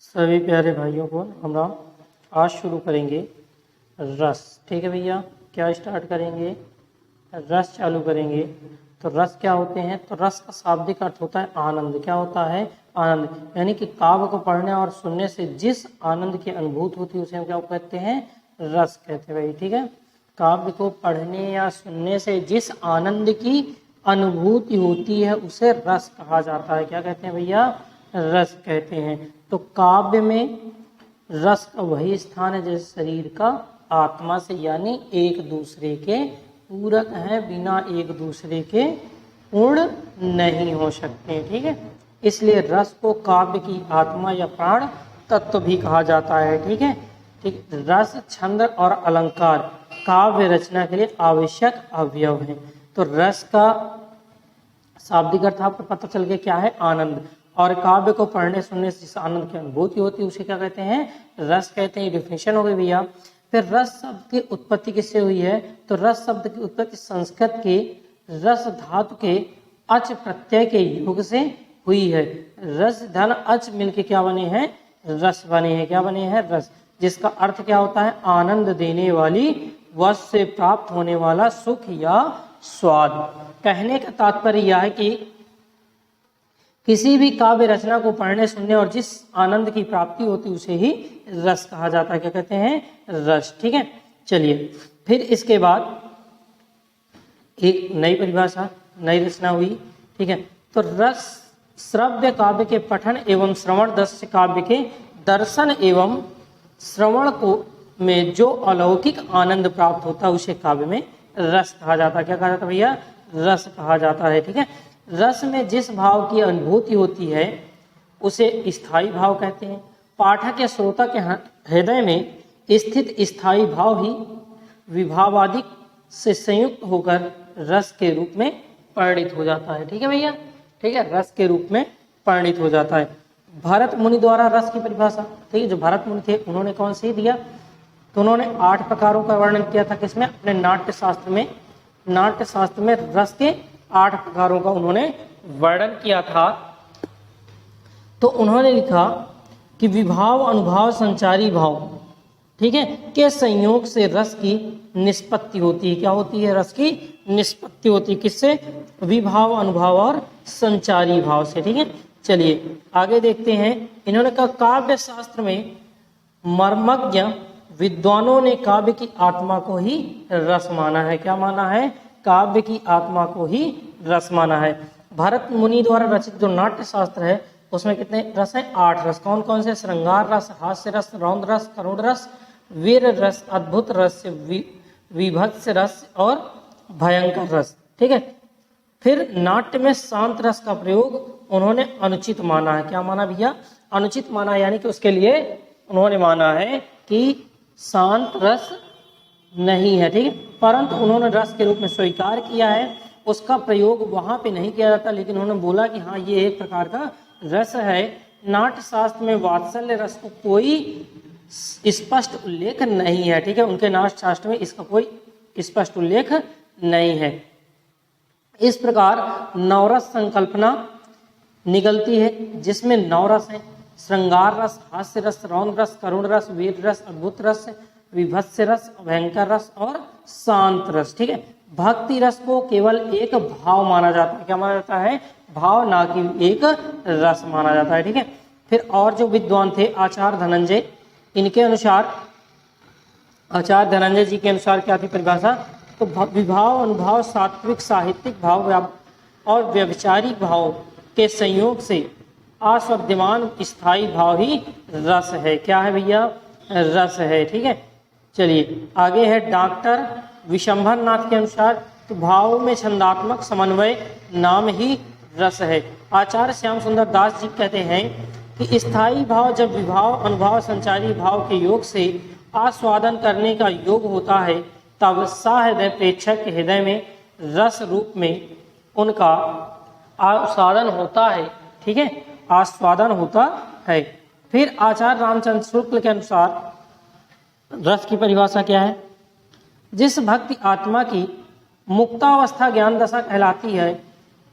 सभी प्यारे भाइयों को हम राम। आज शुरू करेंगे रस। ठीक है भैया, क्या स्टार्ट करेंगे? रस चालू करेंगे। तो रस क्या होते हैं? तो रस का शाब्दिक अर्थ होता है आनंद। क्या होता है? आनंद। यानी कि काव्य को पढ़ने और सुनने से जिस आनंद की अनुभूति होती है उसे हम क्या कहते हैं? रस कहते हैं भाई। ठीक है, काव्य को पढ़ने या सुनने से जिस आनंद की अनुभूति होती है उसे रस कहा जाता है। क्या कहते हैं भैया? रस कहते हैं। तो काव्य में रस का वही स्थान है जैसे शरीर का आत्मा से, यानी एक दूसरे के पूरक है, बिना एक दूसरे के पूर्ण नहीं हो सकते। ठीक है, इसलिए रस को काव्य की आत्मा या प्राण तत्व भी कहा जाता है। ठीक है, ठीक। रस, छंद और अलंकार काव्य रचना के लिए आवश्यक अवयव हैं। तो रस का शाब्दिक अर्थ आपको पता चल गया क्या है? आनंद। और काव्य को पढ़ने सुनने से जिस आनंद की अनुभूति होती है उसे क्या कहते हैं? रस कहते हैं। डिफिनेशन हो गई भैया। फिर रस शब्द की उत्पत्ति किससे हुई है? तो रस शब्द की उत्पत्ति संस्कृत के रस धातु के अच प्रत्यय के योग से हुई है। रस धन अच मिलके क्या बने हैं? रस बने हैं। क्या बने हैं? रस। जिसका अर्थ क्या होता है? आनंद देने वाली वस्तु से प्राप्त होने वाला सुख या स्वाद। कहने का तात्पर्य यह है कि किसी भी काव्य रचना को पढ़ने सुनने और जिस आनंद की प्राप्ति होती उसे ही रस कहा जाता है। क्या कहते हैं? रस। ठीक है, चलिए फिर इसके बाद एक नई परिभाषा, नई रचना हुई। ठीक है, तो रस श्रव्य काव्य के पठन एवं श्रवण, दृश्य काव्य के दर्शन एवं श्रवण को में जो अलौकिक आनंद प्राप्त होता है उसे काव्य में रस कहा जाता है। क्या कहा जाता है भैया? रस कहा जाता है। ठीक है, रस में जिस भाव की अनुभूति होती है उसे स्थायी भाव कहते हैं। पाठक या श्रोता के हृदय में स्थित स्थायी भाव ही विभावादिक से संयुक्त होकर रस के रूप में परिणित हो जाता है। ठीक है भैया, ठीक है, रस के रूप में परिणित हो जाता है। भरत मुनि द्वारा रस की परिभाषा, ठीक है, जो भरत मुनि थे उन्होंने कौन सी दिया? तो उन्होंने 8 प्रकारों का वर्णन किया था। किसमें? अपने नाट्य शास्त्र में। नाट्य शास्त्र में रस के 8 प्रकारों का उन्होंने वर्णन किया था। तो उन्होंने लिखा कि विभाव, अनुभाव, संचारी भाव, ठीक है, के संयोग से रस की निष्पत्ति होती है। क्या होती है? रस की निष्पत्ति होती है। किससे? विभाव, अनुभाव और संचारी भाव से। ठीक है, चलिए आगे देखते हैं। इन्होंने कहा काव्य शास्त्र में मर्मज्ञ विद्वानों ने काव्य की आत्मा को ही रस माना है। क्या माना है? काव्य की आत्मा को ही रस माना है। भरत मुनि द्वारा रचित जो नाट्य शास्त्र है उसमें कितने रस हैं? 8 रस। कौन कौन से? श्रृंगार रस, हास्य रस, रौद्र रस, करुण रस, वीर रस, अद्भुत रस, विभत्स रस और भयंकर रस। ठीक है, फिर नाट्य में शांत रस का प्रयोग उन्होंने अनुचित माना है। क्या माना भैया? अनुचित माना, यानी कि उसके लिए उन्होंने माना है कि शांत रस नहीं है। ठीक है, परंतु उन्होंने रस के रूप में स्वीकार किया है। उसका प्रयोग वहां पे नहीं किया जाता, लेकिन उन्होंने बोला कि हाँ ये एक प्रकार का रस है। नाट्य शास्त्र में वात्सल्य रस को कोई स्पष्ट उल्लेख नहीं है। ठीक है, उनके नाट्य शास्त्र में इसका कोई स्पष्ट उल्लेख नहीं है। इस प्रकार नवरस संकल्पना निकलती है जिसमें 9 रस हैं। श्रृंगार रस, हास्य रस, रौद्र रस, करुण रस, वीर रस, अद्भुत रस, विभत्स रस, भयंकर रस और शांत रस। ठीक है, भक्ति रस को केवल एक भाव माना जाता है। क्या माना जाता है? भाव, ना कि एक रस माना जाता है। ठीक है, फिर और जो विद्वान थे आचार्य धनंजय, इनके अनुसार, आचार्य धनंजय जी के अनुसार क्या थी परिभाषा? तो विभाव, अनुभाव, सात्विक, साहित्यिक भाव और व्यभिचारिक भाव के संयोग से आस्वाद्यमान स्थायी भाव ही रस है। क्या है भैया? रस है। ठीक है, चलिए आगे है डॉक्टर विशंभर नाथ के अनुसार तो भाव में छंदात्मक समन्वय नाम ही रस है। आचार्य श्याम सुंदर दास जी कहते हैं कि स्थायी भाव जब विभाव, अनुभाव, संचारी भाव के योग से आस्वादन करने का योग होता है तब सहृदय प्रेक्षक के हृदय में रस रूप में उनका आस्वादन होता है। ठीक है, आस्वादन होता है। फिर आचार्य रामचंद्र शुक्ल के अनुसार रस की परिभाषा क्या है? जिस भक्ति आत्मा की मुक्तावस्था ज्ञान दशा कहलाती है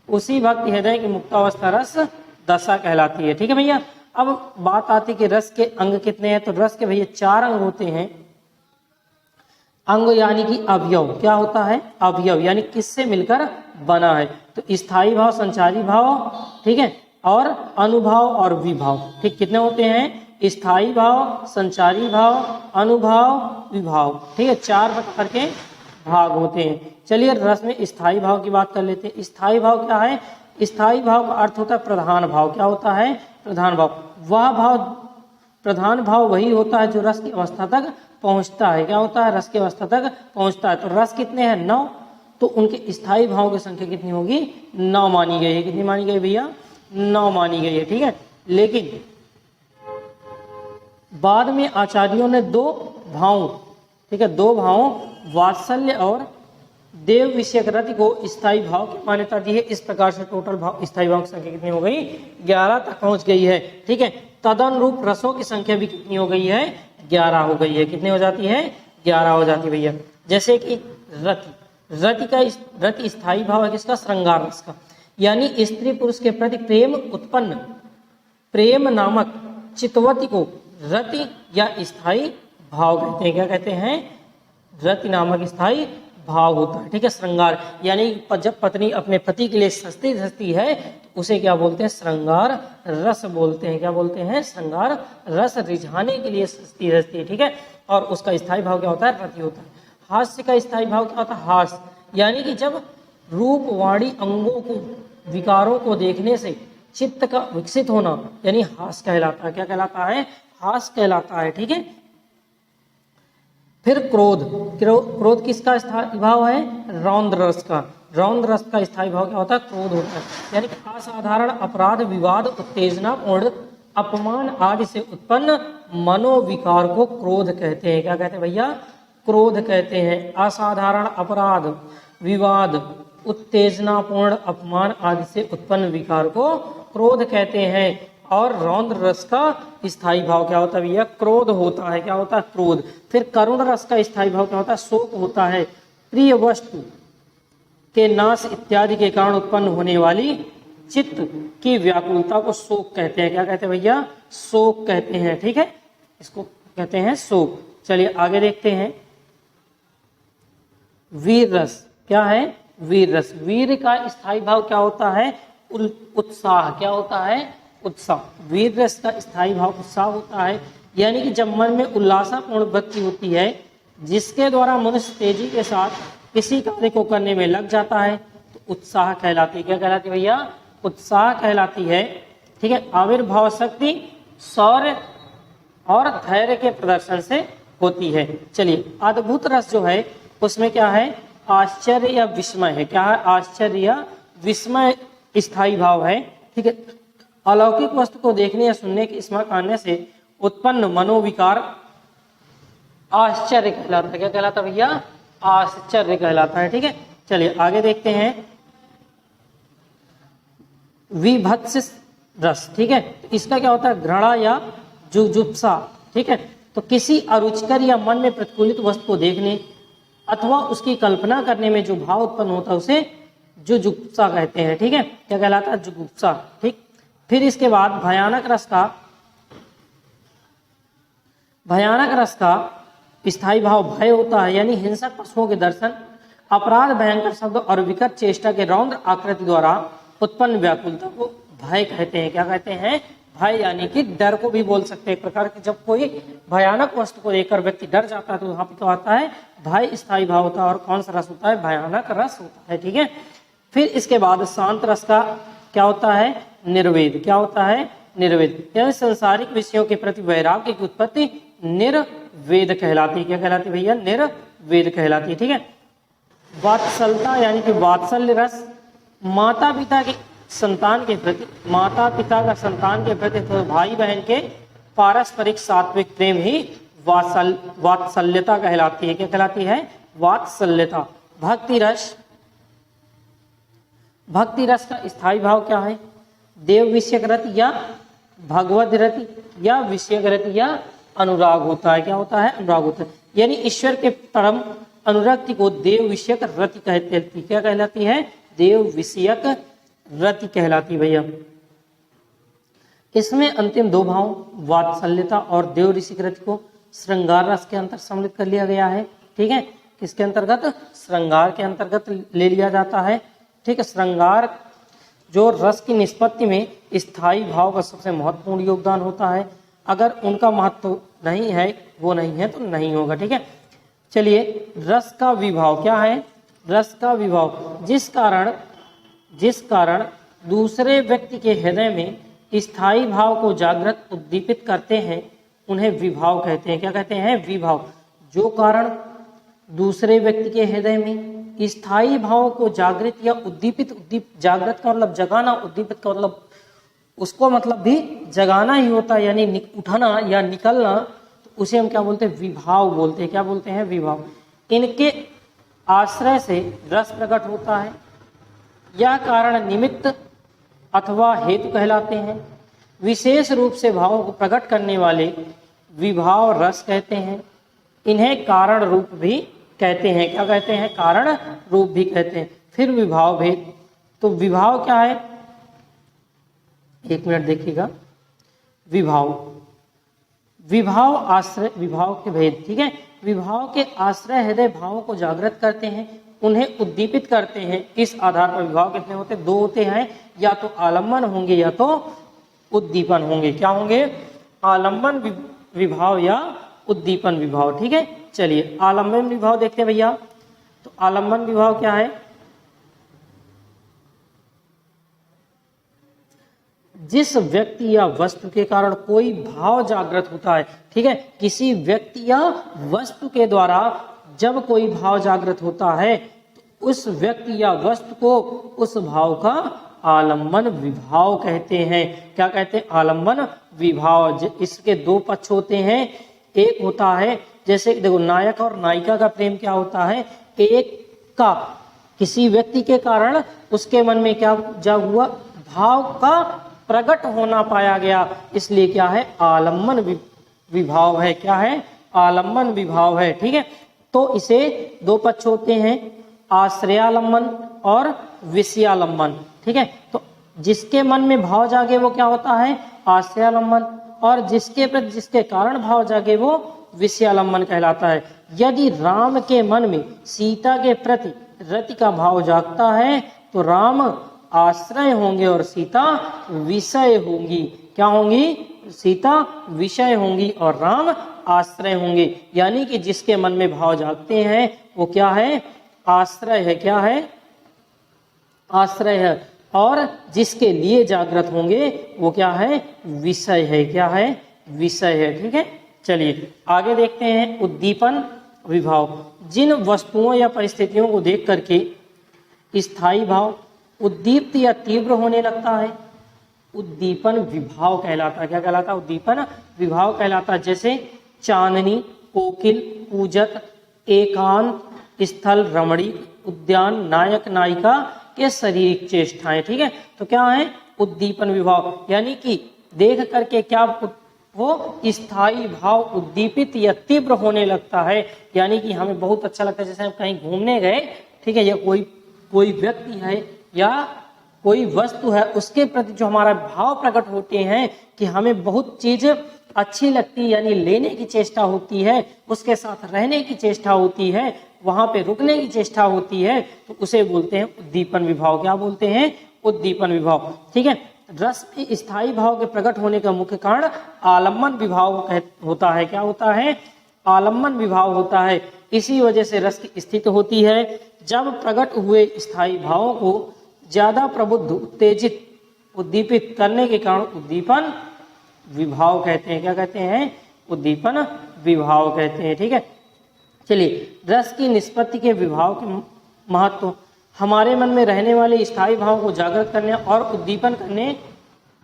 उसी भक्ति हृदय की मुक्तावस्था रस दशा कहलाती है। ठीक है भैया। अब बात आती है कि रस के अंग कितने हैं, तो रस के भैया 4 अंग होते हैं। अंग यानी कि अवयव, क्या होता है, अवयव यानी किससे मिलकर बना है, तो स्थायी भाव, संचारी भाव, ठीक है, और अनुभाव और विभाव। ठीक, कितने होते हैं, स्थायी भाव, संचारी भाव, अनुभाव, विभाव। ठीक है, 4 प्रकार के भाग होते हैं। चलिए रस में स्थायी भाव की बात कर लेते हैं। स्थायी भाव क्या है, स्थायी भाव का अर्थ होता है प्रधान भाव। क्या होता है, प्रधान भाव। वह भाव, प्रधान भाव वही होता है जो रस की अवस्था तक पहुंचता है। क्या होता है, रस की अवस्था तक पहुंचता है। तो रस कितने हैं, 9, तो उनके स्थायी भाव की संख्या कितनी होगी, 9 मानी गई है। कितनी मानी गई भैया, 9 मानी गई है। ठीक है, लेकिन बाद में आचार्यों ने 2 भाव, ठीक है, 2 भाव वात्सल्य और देव विषयक रति को स्थायी भाव की मान्यता दी है। इस प्रकार से टोटल भाव, स्थायी भाव की संख्या कितनी हो गई, 11 तक पहुंच गई है। ठीक है, तदनुरूप रसों की संख्या भी कितनी हो गई है, 11 हो गई है। कितनी हो जाती है, 11 हो जाती है भैया। जैसे कि रति, रति स्थायी भाव है किसका, श्रृंगार रस का, यानी स्त्री पुरुष के प्रति प्रेम उत्पन्न, प्रेम नामक चितवती को रति या स्थायी भाव कहते हैं। क्या कहते हैं, रति नामक स्थायी भाव होता है। ठीक है, श्रृंगार यानी जब पत्नी अपने पति के लिए सस्ती धसती है तो उसे क्या बोलते हैं, श्रृंगार रस बोलते हैं। क्या बोलते हैं, श्रृंगार रस, रिझाने के लिए सस्ती धसती है। ठीक है, और उसका स्थायी भाव क्या होता है, रति होता है। हास्य का स्थायी भाव क्या होता है, हास्य, यानी कि जब रूप वाणी अंगों को, विकारों को देखने से चित्त का विकसित होना, यानी हास्य कहलाता है। क्या कहलाता है, हास्य कहलाता है। ठीक है, फिर क्रोध, क्रोध किसका स्थायी भाव है, रौद्र रस का। रौद्र रस का स्थायी भाव क्या होता है, क्रोध होता है, यानी कि असाधारण अपराध, विवाद, उत्तेजनापूर्ण अपमान आदि से उत्पन्न मनोविकार को क्रोध कहते हैं। क्या कहते हैं भैया, क्रोध कहते हैं। असाधारण अपराध, विवाद, उत्तेजनापूर्ण अपमान आदि से उत्पन्न विकार को क्रोध कहते हैं। और रौद्र रस का स्थायी भाव क्या होता है भैया, क्रोध होता है। क्या होता है, क्रोध। फिर करुण रस का स्थायी भाव क्या होता है, शोक होता है। प्रिय वस्तु के नाश इत्यादि के कारण उत्पन्न होने वाली चित्त की व्याकुलता को शोक कहते हैं। क्या कहते हैं भैया, शोक कहते हैं। ठीक है, इसको कहते हैं शोक। चलिए आगे देखते हैं। वीर रस क्या है, वीर रस। वीर का स्थायी भाव क्या होता है, उत्साह। क्या होता है, उत्साह। वीर रस का स्थायी भाव उत्साह होता है, यानी कि जब मन में उल्लासपूर्ण भक्ति होती है जिसके द्वारा मनुष्य तेजी के साथ किसी कार्य को करने में लग जाता है तो उत्साह कहलाती है। क्या कहलाती है भैया, उत्साह कहलाती है। ठीक है, आविर्भाव शक्ति, शौर्य और धैर्य के प्रदर्शन से होती है। चलिए अद्भुत रस जो है उसमें क्या है, आश्चर्य या विस्मय है। क्या है, आश्चर्य या विस्मय स्थायी भाव है। ठीक है, अलौकिक वस्तु को देखने या सुनने की स्मरण आने से उत्पन्न मनोविकार आश्चर्य कहलाता है। क्या कहलाता है भैया, आश्चर्य कहलाता है। ठीक है, चलिए आगे देखते हैं। विभत्स रस, ठीक है, इसका क्या होता है, घृणा या जुजुप्सा। ठीक है, तो किसी अरुचिकर या मन में प्रतिकूलित वस्तु को देखने अथवा उसकी कल्पना करने में जो भाव उत्पन्न होता है उसे जुजुप्सा कहते हैं। ठीक है, क्या कहलाता है, जुजुप्सा। ठीक, फिर इसके बाद भयानक रस का स्थायी भाव भय होता है, यानी हिंसक पशुओं के दर्शन, अपराध, भयंकर शब्द और विकट चेष्टा के रौद्र आकृति द्वारा उत्पन्न व्याकुलता को भय कहते हैं। क्या कहते हैं, भय, यानी कि डर को भी बोल सकते हैं। एक प्रकार के जब कोई भयानक वस्तु को देखकर व्यक्ति डर जाता है तो वहां पर क्या होता है, भय स्थायी भाव होता है। और कौन सा रस होता है, भयानक रस होता है। ठीक है, फिर इसके बाद शांत रस का क्या होता है, निर्वेद। क्या होता है, निर्वेद, यानी संसारिक विषयों के प्रति वैराग्य की उत्पत्ति निर्वेद कहलाती है। क्या कहलाती है भैया, निर्वेद कहलाती है। ठीक है, वात्सलता यानी कि वात्सल्य रस, माता पिता के संतान के प्रति, माता पिता का संतान के प्रति तो भाई बहन के पारस्परिक सात्विक प्रेम ही वात्सल्यता कहलाती है। क्या कहलाती है, वात्सल्यता। भक्ति रस का स्थायी भाव क्या है, देव विषयक रति या भगवद रति या विषयक रति या अनुराग होता है। क्या होता है, अनुराग होता है, यानी ईश्वर के परम अनुरक्ति को देव विषयक रति कहते हैं। क्या कहलाती है, देव विषयक रति कहलाती है भैया। इसमें अंतिम दो भाव वात्सल्यता और देव ऋषि कृति को श्रृंगार रस के अंतर्गत सम्मिलित कर लिया गया है। ठीक है, किसके अंतर्गत? श्रृंगार के अंतर्गत ले लिया जाता है। ठीक है, श्रृंगार जो रस की निष्पत्ति में स्थायी भाव का सबसे महत्वपूर्ण योगदान होता है। अगर उनका महत्व नहीं है, वो नहीं है, तो नहीं होगा। ठीक है, चलिए, रस का विभाव क्या है? रस का विभाव जिस कारण दूसरे व्यक्ति के हृदय में स्थायी भाव को जागृत उद्दीपित करते हैं, उन्हें विभाव कहते हैं। क्या कहते हैं? विभाव। जो कारण दूसरे व्यक्ति के हृदय में स्थायी भाव को जागृत या उद्दीपित जागृत का मतलब जगाना, उद्दीपित का मतलब उसको मतलब भी जगाना ही होता है, यानी उठाना या निकलना, तो उसे हम क्या बोलते हैं? विभाव बोलते हैं। क्या बोलते हैं? विभाव। इनके आश्रय से रस प्रकट होता है। यह कारण निमित्त अथवा हेतु कहलाते हैं। विशेष रूप से भावों को प्रकट करने वाले विभाव रस कहते हैं। इन्हें कारण रूप भी कहते हैं। क्या कहते हैं? कारण रूप भी कहते हैं। फिर विभाव भेद। तो विभाव क्या है? एक मिनट देखिएगा। विभाव आश्रय, विभाव के भेद। ठीक है, विभाव के आश्रय हृदय भावों को जागृत करते हैं, उन्हें उद्दीपित करते हैं। इस आधार पर विभाव कितने होते हैं? दो होते हैं, या तो आलम्बन होंगे या तो उद्दीपन होंगे। क्या होंगे? आलम्बन विभाव या उद्दीपन विभाव। ठीक है, चलिए आलम्बन विभाव देखते हैं भैया। तो आलम्बन विभाव क्या है? जिस व्यक्ति या वस्तु के कारण कोई भाव जागृत होता है। ठीक है, किसी व्यक्ति या वस्तु के द्वारा जब कोई भाव जागृत होता है, तो उस व्यक्ति या वस्तु को उस भाव का आलम्बन विभाव कहते हैं। क्या कहते हैं? आलम्बन विभाव। इसके दो पक्ष होते हैं। एक होता है, जैसे देखो, नायक और नायिका का प्रेम क्या होता है? एक का किसी व्यक्ति के कारण उसके मन में क्या जाग हुआ? भाव का प्रकट होना पाया गया, इसलिए क्या है? आलम्बन विभाव है। क्या है? आलम्बन विभाव है। ठीक है, तो इसे दो पक्ष होते हैं, आश्रयालंबन और विषयालंबन। ठीक है, तो जिसके मन में भाव जागे वो क्या होता है? आश्रयालंबन, और जिसके कारण भाव जागे वो विषयालंबन कहलाता है। यदि राम के मन में सीता के प्रति रति का भाव जागता है, तो राम आश्रय होंगे और सीता विषय होंगी। क्या होंगी? सीता विषय होंगी और राम आश्रय होंगे। यानी कि जिसके मन में भाव जागते हैं वो क्या है? आश्रय है। क्या है? आश्रय है। और जिसके लिए जागृत होंगे वो क्या है? विषय है। क्या है? विषय है। ठीक है, चलिए आगे देखते हैं। उद्दीपन विभाव। जिन वस्तुओं या परिस्थितियों को देख करके स्थायी भाव उद्दीप्त या तीव्र होने लगता है, उद्दीपन विभाव कहलाता है। क्या कहलाता है? उद्दीपन विभाव कहलाता है। जैसे चांदनी, कोकिल, पूजक, एकांत स्थल, रमणी, उद्यान, नायक नायिका के शारीरिक चेष्टाएं। ठीक है, तो क्या है? उद्दीपन विभाव। यानी कि देख करके क्या वो स्थायी भाव उद्दीपित या तीव्र होने लगता है। यानी कि हमें बहुत अच्छा लगता है, जैसे हम कहीं घूमने गए, ठीक है, या कोई व्यक्ति है या कोई वस्तु है, उसके प्रति जो हमारा भाव प्रकट होते हैं कि हमें बहुत चीज अच्छी लगती है, यानी लेने की चेष्टा होती है, उसके साथ रहने की चेष्टा होती है, वहां पे रुकने की चेष्टा होती है, तो उसे बोलते हैं उद्दीपन विभाव। क्या बोलते हैं? उद्दीपन विभाव। ठीक है, रस में स्थायी भाव के प्रकट होने का मुख्य कारण आलम्बन विभाव होता है। क्या होता है? आलम्बन विभाव होता है। इसी वजह से रस की स्थिति होती है। जब प्रकट हुए स्थायी भावों को ज्यादा प्रबुद्ध, उत्तेजित, उद्दीपित करने के कारण उद्दीपन विभाव कहते हैं। क्या कहते हैं? उद्दीपन विभाव कहते हैं। ठीक है, चलिए रस की निष्पत्ति के विभाव के महत्व। हमारे मन में रहने वाले स्थायी भाव को जागृत करने और उद्दीपन करने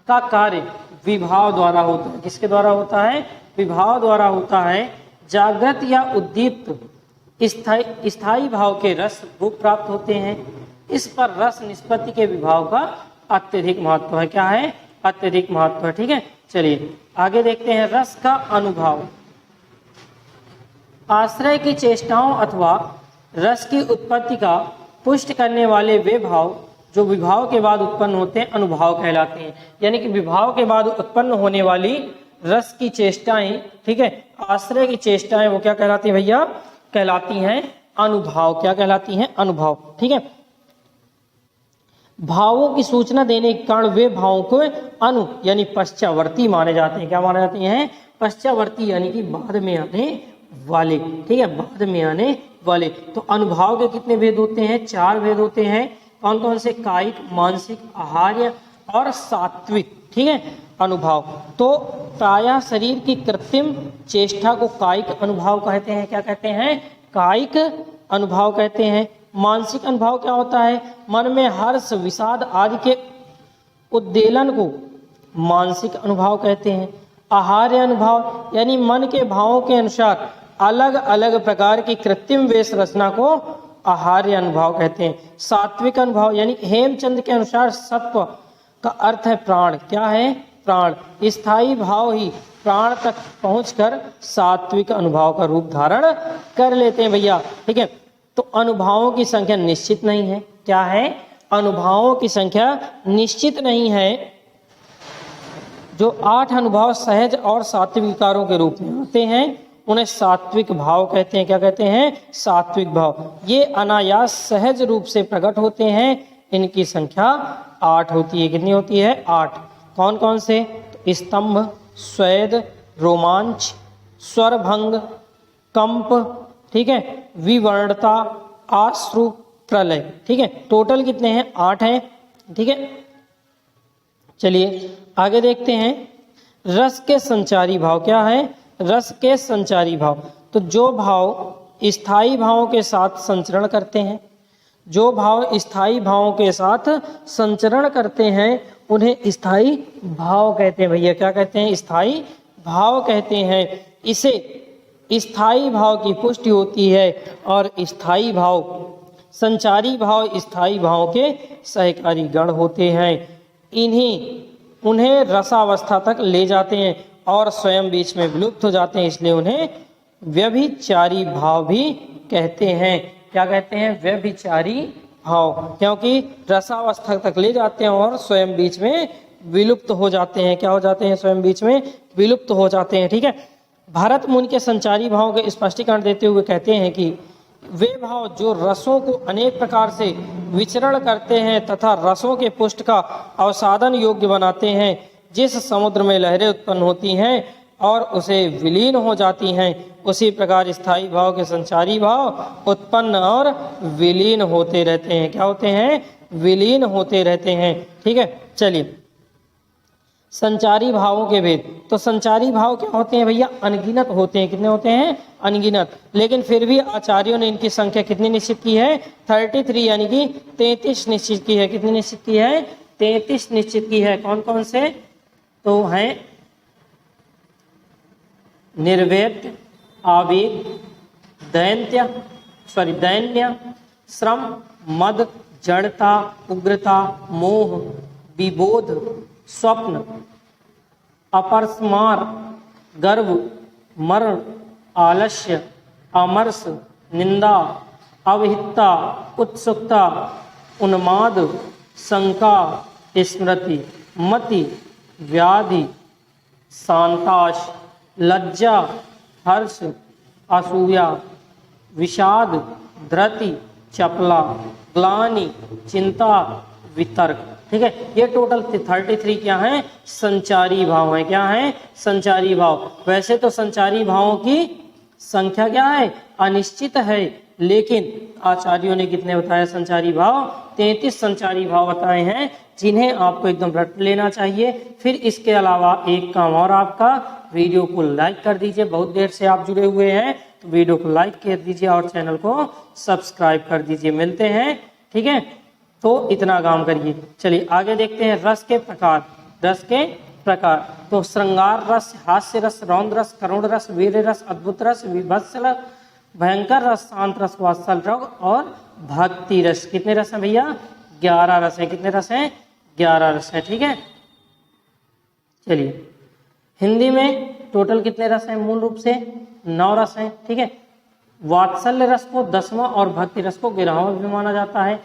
का कार्य विभाव द्वारा होता है। किसके द्वारा होता है? विभाव द्वारा होता है। जागृत या उद्दीप्त स्थायी भाव के रस रूप प्राप्त होते हैं। इस पर रस निष्पत्ति के विभाव का अत्यधिक महत्व है। क्या है? अत्यधिक महत्व है। ठीक है, चलिए आगे देखते हैं। रस का अनुभव। आश्रय की चेष्टाओं अथवा रस की उत्पत्ति का पुष्ट करने वाले वे भाव जो विभाव के बाद उत्पन्न होते हैं अनुभाव कहलाते हैं। यानी कि विभाव के बाद उत्पन्न होने वाली रस की चेष्टाएं, ठीक है, आश्रय की चेष्टाएं, वो क्या कहलाती है भैया? कहलाती हैं अनुभाव। क्या कहलाती हैं? अनुभाव। ठीक है, भावों की सूचना देने के कारण वे भावों को अनु यानी पश्चावर्ती माने जाते हैं। क्या माने जाते हैं? पश्चावर्ती, यानी कि बाद में आने वाले। ठीक है, बाद में आने वाले। तो अनुभाव के कितने भेद होते हैं? 4 भेद होते हैं। कौन कौन से? कायिक, मानसिक, आहार्य और सात्विक। ठीक है, अनुभाव। तो प्रायः शरीर की कृत्रिम चेष्टा को कायिक अनुभाव कहते हैं। क्या कहते हैं? कायिक अनुभाव कहते हैं। मानसिक अनुभव क्या होता है? मन में हर्ष, विषाद आदि के उद्वेलन को मानसिक अनुभव कहते हैं। आहार्य अनुभव यानी मन के भावों के अनुसार अलग अलग प्रकार की कृत्रिम वेश रचना को आहार्य अनुभव कहते हैं। सात्विक अनुभव यानी हेमचंद के अनुसार सत्व का अर्थ है प्राण। क्या है? प्राण। स्थायी भाव ही प्राण तक पहुंचकर सात्विक अनुभव का रूप धारण कर लेते हैं भैया। ठीक है, तो अनुभवों की संख्या निश्चित नहीं है। क्या है? अनुभवों की संख्या निश्चित नहीं है। जो 8 अनुभव सहज और सात्विक विकारों के रूप में आते हैं उन्हें सात्विक भाव कहते हैं। क्या कहते हैं? सात्विक भाव। ये अनायास सहज रूप से प्रकट होते हैं। इनकी संख्या 8 होती है। कितनी होती है? 8। कौन कौन से? तो स्तंभ, स्वेद, रोमांच, स्वरभंग, कंप, ठीक है, विवर्णता, आश्रु, प्रलय। ठीक है, टोटल कितने हैं? 8 हैं। ठीक है, चलिए आगे देखते हैं। रस के संचारी भाव क्या है? रस के संचारी भाव, तो जो भाव स्थायी भावों के साथ संचरण करते हैं, जो भाव स्थायी भावों के साथ संचरण करते हैं उन्हें स्थायी भाव कहते हैं भैया। क्या कहते हैं? स्थायी भाव कहते हैं। इसे स्थायी भाव की पुष्टि होती है और स्थायी भाव, संचारी भाव स्थायी भाव के सहकारी गण होते हैं। उन्हें रसावस्था तक ले जाते हैं और स्वयं बीच में विलुप्त हो जाते हैं, इसलिए उन्हें व्यभिचारी भाव भी कहते हैं। क्या कहते हैं? व्यभिचारी भाव, क्योंकि रसावस्था तक ले जाते हैं और स्वयं बीच में विलुप्त हो जाते हैं। क्या हो जाते हैं? स्वयं बीच में विलुप्त हो जाते हैं। ठीक है, भारत मुनि के संचारी भाव के स्पष्टीकरण देते हुए कहते हैं कि वे भाव जो रसों को अनेक प्रकार से विचरण करते हैं तथा रसों के पुष्ट का अवसादन योग्य बनाते हैं, जिस समुद्र में लहरें उत्पन्न होती हैं और उसे विलीन हो जाती हैं, उसी प्रकार स्थायी भाव के संचारी भाव उत्पन्न और विलीन होते रहते हैं। क्या होते हैं? विलीन होते रहते हैं। ठीक है, चलिए संचारी भावों के भेद। तो संचारी भाव क्या होते हैं भैया? अनगिनत होते हैं। कितने होते हैं? अनगिनत। लेकिन फिर भी आचार्यों ने इनकी संख्या कितनी निश्चित की है? 33 यानी कि 33 निश्चित की है। कितनी निश्चित की है? 33 निश्चित की है। कौन कौन से? तो हैं निर्वेद्य, आवेग, दैन्य, श्रम, मद, जड़ता, उग्रता, मोह, विबोध, स्वप्न, अपरस्मार, गर्व, मरण, आलस्य, अमर्ष, निंदा, अवहितता, उत्सुकता, उन्माद, शंका, स्मृति, मति, व्याधि, शांताश, लज्जा, हर्ष, असूया, विषाद, धृति, चपला, ग्लानि, चिंता, वितर्क। ठीक है, ये टोटल 33 क्या है? संचारी भाव है। क्या है? संचारी भाव। वैसे तो संचारी भावों की संख्या क्या है? अनिश्चित है, लेकिन आचार्यों ने कितने बताया संचारी भाव? 33 संचारी भाव बताए हैं, जिन्हें आपको एकदम रट लेना चाहिए। फिर इसके अलावा एक काम और आपका, वीडियो को लाइक कर दीजिए। बहुत देर से आप जुड़े हुए हैं तो वीडियो को लाइक कर दीजिए और चैनल को सब्सक्राइब कर दीजिए। मिलते हैं, ठीक है, तो इतना काम करिए। चलिए आगे देखते हैं रस के प्रकार। रस के प्रकार, तो श्रृंगार रस, हास्य रस, रौद्र रस, करुण रस, वीर रस, अद्भुत रस, विभत्स रस, भयंकर रस, शांत रस, वात्सल रस और भक्ति रस। कितने रस हैं भैया? 11 रस हैं। कितने रस हैं? 11 रस हैं। ठीक है, चलिए हिंदी में टोटल कितने रस हैं? मूल रूप से 9 रस हैं। ठीक है, वात्सल्य रस को 10वां और भक्ति रस को 11वां भी माना जाता है।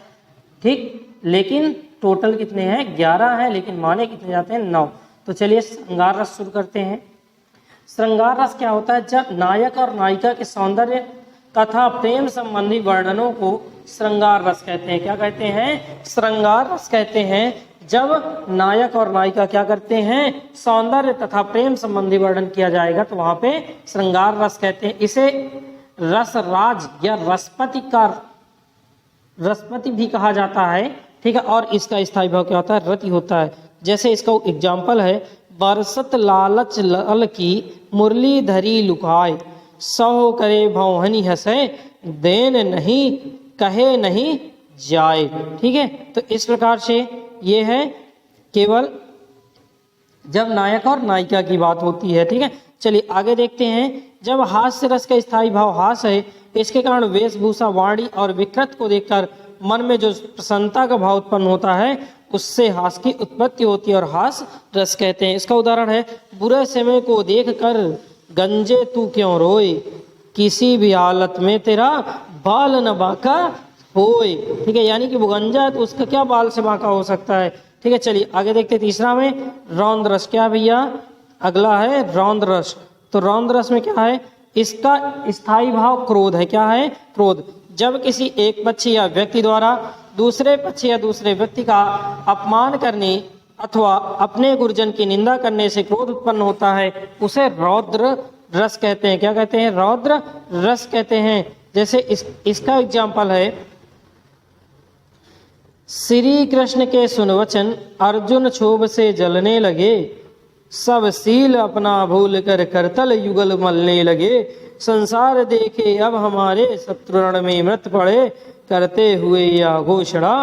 ठीक। लेकिन टोटल कितने हैं, 11 हैं, लेकिन माने कितने जाते हैं, 9। तो चलिए श्रृंगार रस शुरू करते हैं। श्रृंगार रस क्या होता है, जब नायक और नायिका के सौंदर्य तथा प्रेम संबंधी वर्णनों को श्रृंगार रस कहते हैं। क्या कहते हैं, श्रृंगार रस कहते हैं। जब नायक और नायिका क्या करते हैं, सौंदर्य तथा प्रेम संबंधी वर्णन किया जाएगा तो वहां पे श्रृंगार रस कहते हैं। इसे रसराज या रसपति भी कहा जाता है, ठीक है। और इसका स्थायी भाव क्या होता है, रति होता है। जैसे इसका एग्जाम्पल है, बरसत लालच लल की मुरली धरी लुकाए, सौ करे भौहनी हंसे, देन नहीं कहे नहीं जाए, ठीक है। तो इस प्रकार से ये है केवल जब नायक और नायिका की बात होती है, ठीक है। चलिए आगे देखते हैं। जब हास्य रस का स्थायी भाव हास है, इसके कारण वेशभूषा, वाणी और विकृत को देखकर मन में जो प्रसन्नता का भाव उत्पन्न होता है, उससे हास की उत्पत्ति होती है और हास रस कहते हैं। इसका उदाहरण है, बुरे समय को देख कर गंजे तू क्यों रोए, किसी भी हालत में तेरा बाल न बांका होए, ठीक है। यानी कि वो गंजा है तो उसका क्या बाल से बांका हो सकता है, ठीक है। चलिए आगे देखते हैं। तीसरा में रौद्र रस, क्या भैया, अगला है रौद्र रस। तो रौद्र रस में क्या है, इसका स्थायी भाव क्रोध है। क्या है, क्रोध। जब किसी एक पक्षी या व्यक्ति द्वारा दूसरे पक्षी या दूसरे व्यक्ति का अपमान करने अथवा अपने गुरुजन की निंदा करने से क्रोध उत्पन्न होता है, उसे रौद्र रस कहते हैं। क्या कहते हैं, रौद्र रस कहते हैं। जैसे इसका एग्जाम्पल है, श्री कृष्ण के सुनवचन अर्जुन क्षोभ से जलने लगे, सब सील अपना भूल कर करतल युगल मलने लगे, संसार देखे अब हमारे शत्रुरण में मृत पड़े, करते हुए यह घोषणा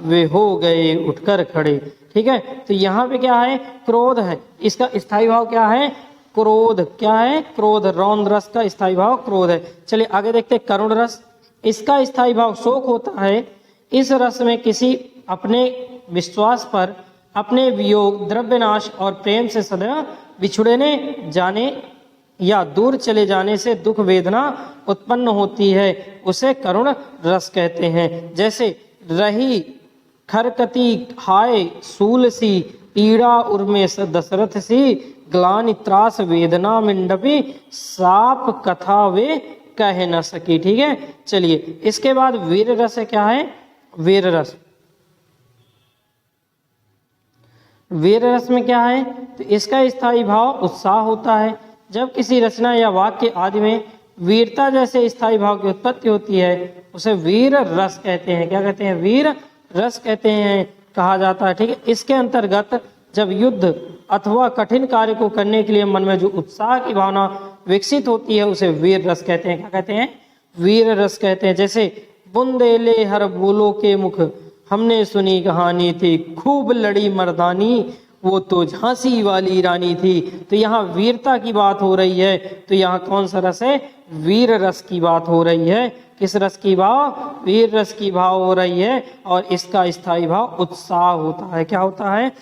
वे हो गए उठकर खड़े, ठीक है। तो यहाँ पे क्या है, क्रोध है। इसका स्थायी भाव क्या है, क्रोध। क्या है, क्रोध। रौद्र रस का स्थायी भाव क्रोध है। चलिए आगे देखते हैं करुण रस। इसका स्थायी भाव शोक होता है। इस रस में किसी अपने विश्वास पर अपने वियोग, द्रव्यनाश और प्रेम से सदैव बिछुड़ने जाने या दूर चले जाने से दुख वेदना उत्पन्न होती है, उसे करुण रस कहते हैं। जैसे रही खरकती हाय सूल सी, पीड़ा उर्मे दशरथ सी, ग्लानि त्रास वेदना मिंडपी, साप कथा वे कह न सकी, ठीक है। चलिए इसके बाद वीर रस है। क्या है, वीर रस। वीर रस में क्या है, तो इसका स्थायी भाव उत्साह होता है। जब किसी रचना या वाक्य आदि में वीरता जैसे स्थायी भाव की उत्पत्ति होती है, उसे वीर रस कहते हैं। क्या कहते हैं, वीर रस कहते हैं, कहा जाता है, ठीक है। इसके अंतर्गत जब युद्ध अथवा कठिन कार्य को करने के लिए मन में जो उत्साह की भावना विकसित होती है, उसे वीर रस कहते हैं। क्या कहते हैं, वीर रस कहते हैं। जैसे बुंदेले हर बोलो के मुख, हमने सुनी कहानी थी, खूब लड़ी मर्दानी, वो तो झांसी वाली रानी थी। तो यहाँ वीरता की बात हो रही है, तो यहाँ कौन सा रस है, वीर रस की बात हो रही है। किस रस की भाव, वीर रस की भाव हो रही है। और इसका स्थायी भाव उत्साह होता है। क्या होता है,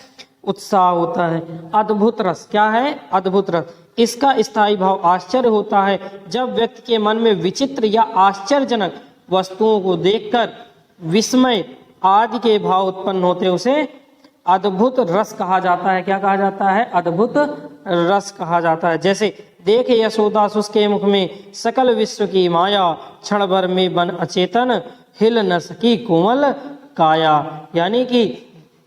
उत्साह होता है। अद्भुत रस, क्या है, अद्भुत रस। इसका स्थायी भाव आश्चर्य होता है। जब व्यक्ति के मन में विचित्र या आश्चर्यजनक वस्तुओं को देखकर विस्मय आदि के भाव उत्पन्न होते, उसे अद्भुत रस कहा जाता है। क्या कहा जाता है, अद्भुत रस कहा जाता है। जैसे देखे यशोदा उसके मुख में सकल विश्व की माया, क्षण भर में बन अचेतन, हिल न सकी कोमल काया। यानी कि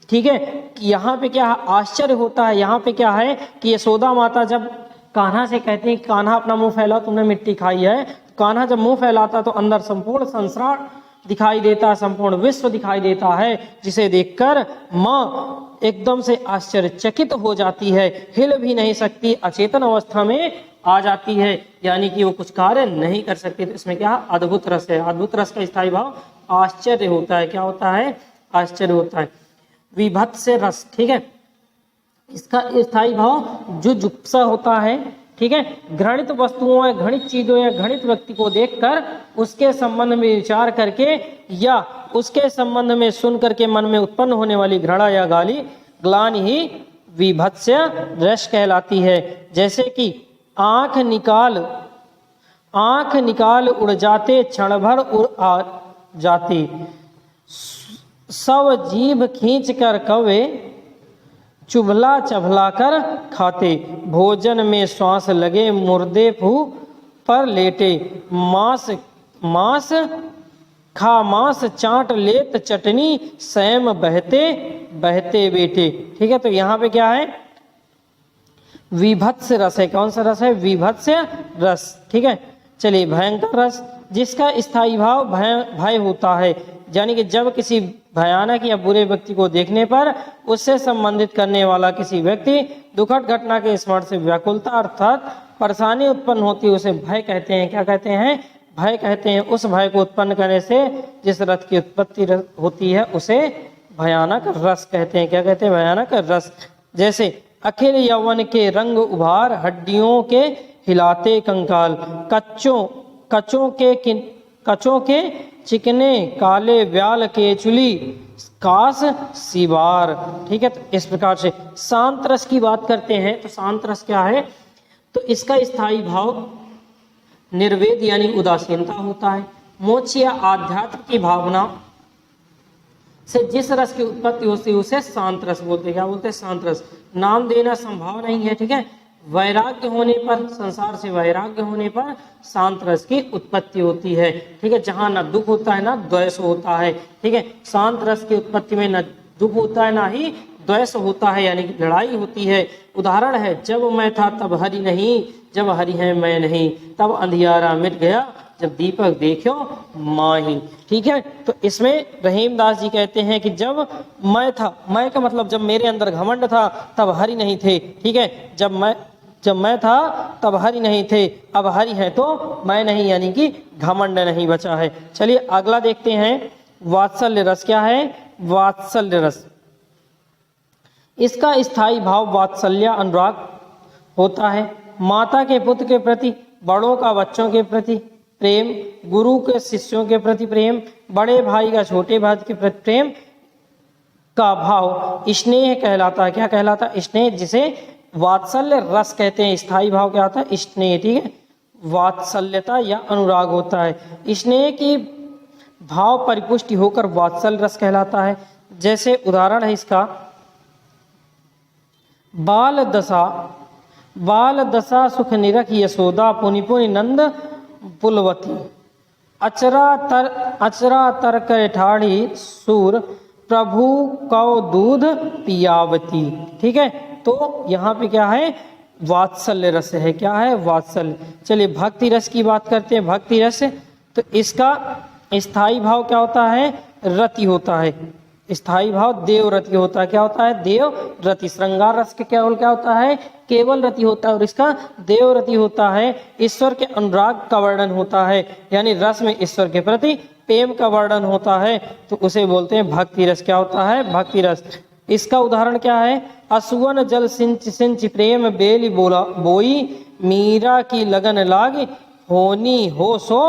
ठीक है, कि यहाँ पे क्या आश्चर्य होता है, यहाँ पे क्या है कि यशोदा माता जब कान्हा से कहती है, कान्हा अपना मुंह फैला, तुमने मिट्टी खाई है। कान्हा जब मुंह फैलाता तो अंदर संपूर्ण संसार दिखाई देता है, संपूर्ण विश्व दिखाई देता है, जिसे देखकर माँ एकदम से आश्चर्यचकित हो जाती है, हिल भी नहीं सकती, अचेतन अवस्था में आ जाती है, यानी कि वो कुछ कार्य नहीं कर सकती। तो इसमें क्या अद्भुत रस है। अद्भुत रस का स्थायी भाव आश्चर्य होता है। क्या होता है, आश्चर्य होता है। विभत्स रस, ठीक है, इसका स्थायी भाव जुजुप्सा होता है, ठीक है। घृणित वस्तुओं या घृणित चीजों या घृणित व्यक्ति को देखकर उसके संबंध में विचार करके या उसके संबंध में सुन करके मन में उत्पन्न होने वाली घृणा या ग्लानि ही विभत्स्य रस कहलाती है। जैसे कि आंख निकाल उड़ जाते, क्षण भर उड़ आ जाते, सब जीभ खींच कर कवे चुभला चभला कर खाते, भोजन में श्वास लगे मुर्दे फूह पर लेटे, मांस मांस खा मांस चाट लेत चटनी, सैम बहते बहते बेटे। ठीक है, तो यहाँ पे क्या है, विभत्स रस है। कौन सा रस है, विभत्स रस। ठीक है, चलिए भयंकर रस, जिसका स्थायी भाव भय होता है, यानी कि जब किसी भयानक या बुरे व्यक्ति को देखने पर उससे संबंधित करने वाला किसी व्यक्ति दुखद घटना के स्मरण से व्याकुलता अर्थात परेशानी उत्पन्न होती है, उसे भय कहते हैं। क्या कहते हैं, भय कहते हैं। उस भय को उत्पन्न करने से जिस रस की उत्पत्ति होती है उसे भयानक रस कहते हैं। क्या कहते हैं, भयानक रस। जैसे अखिल यौवन के रंग उभार, हड्डियों के हिलाते कंकाल, कच्चों के चिकने काले व्याल के चुली, कास सिवार। ठीक है, तो इस प्रकार से शांत रस की बात करते हैं। तो शांत रस क्या है, तो इसका स्थायी भाव निर्वेद यानी उदासीनता होता है। मोक्ष या आध्यात्म की भावना से जिस रस की उत्पत्ति होती है उसे शांत रस बोलते हैं। क्या बोलते हैं, शांत रस। नाम देना संभव नहीं है। ठीक है, वैराग्य होने पर, संसार से वैराग्य होने पर शांत रस की उत्पत्ति होती है। ठीक है, जहाँ ना दुख होता है ना द्वेष होता है। ठीक है, शांत रस की उत्पत्ति में ना दुख होता है ना ही द्वेष होता है, यानी कि लड़ाई होती है। उदाहरण है, जब मैं था तब हरि नहीं, जब हरि है मैं नहीं, तब अंधियारा मिट गया, जब दीपक देखो माही। ठीक है, तो इसमें रहीमदास जी कहते हैं कि जब मैं था, मैं का मतलब जब मेरे अंदर घमंड था तब हरि नहीं थे। ठीक है, जब मैं था तब हरि नहीं थे, अब हरि है तो मैं नहीं, यानी कि घमंड नहीं बचा है। चलिए अगला देखते हैं, वात्सल्य रस। क्या है, वात्सल्य रस। इसका स्थायी भाव वात्सल्य अनुराग होता है। माता के पुत्र के प्रति, बड़ों का बच्चों के प्रति प्रेम, गुरु के शिष्यों के प्रति प्रेम, बड़े भाई का छोटे भाई के प्रति प्रेम का भाव स्नेह कहलाता है। क्या कहलाता है, स्नेह, जिसे वात्सल्य रस कहते हैं। स्थायी भाव क्या होता है, स्नेह। ठीक है, वात्सल्यता या अनुराग होता है। स्नेह की भाव परिपुष्टि होकर वात्सल्य रस कहलाता है। जैसे उदाहरण है इसका, बाल दशा सुख निरख यशोदा, पुनि पुनि नंद पुलवती, अचरा तर कर ठाड़ी सूर, प्रभु कौ दूध पियावती। ठीक है, तो यहाँ पे क्या है, वात्सल्य रस है। क्या है, वात्सल्य। चलिए भक्ति रस की बात करते हैं। भक्ति रस, तो इसका स्थायी भाव क्या होता है, रति होता है। स्थायी भाव देव रति होता है। क्या होता है, देव रति। श्रृंगार रस के केवल क्या होता है, केवल रति होता है, और इसका देव रति होता है। ईश्वर के अनुराग का वर्णन होता है, यानी रस में ईश्वर के प्रति प्रेम का वर्णन होता है, तो उसे बोलते हैं भक्ति रस। क्या होता है, भक्ति रस। इसका उदाहरण क्या है, असुवन जल सिंच सिंच प्रेम बेली बोला बोई, मीरा की लगन लाग होनी हो सो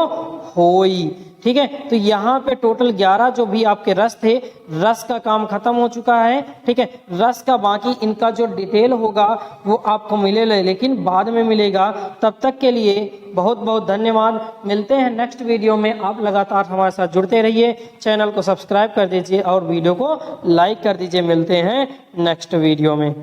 होई। ठीक है, तो यहाँ पे टोटल 11 जो भी आपके रस थे, रस का काम खत्म हो चुका है। ठीक है, रस का बाकी इनका जो डिटेल होगा वो आपको मिलेगा, लेकिन बाद में मिलेगा। तब तक के लिए बहुत बहुत धन्यवाद। मिलते हैं नेक्स्ट वीडियो में। आप लगातार हमारे साथ जुड़ते रहिए, चैनल को सब्सक्राइब कर दीजिए और वीडियो को लाइक कर दीजिए। मिलते हैं नेक्स्ट वीडियो में।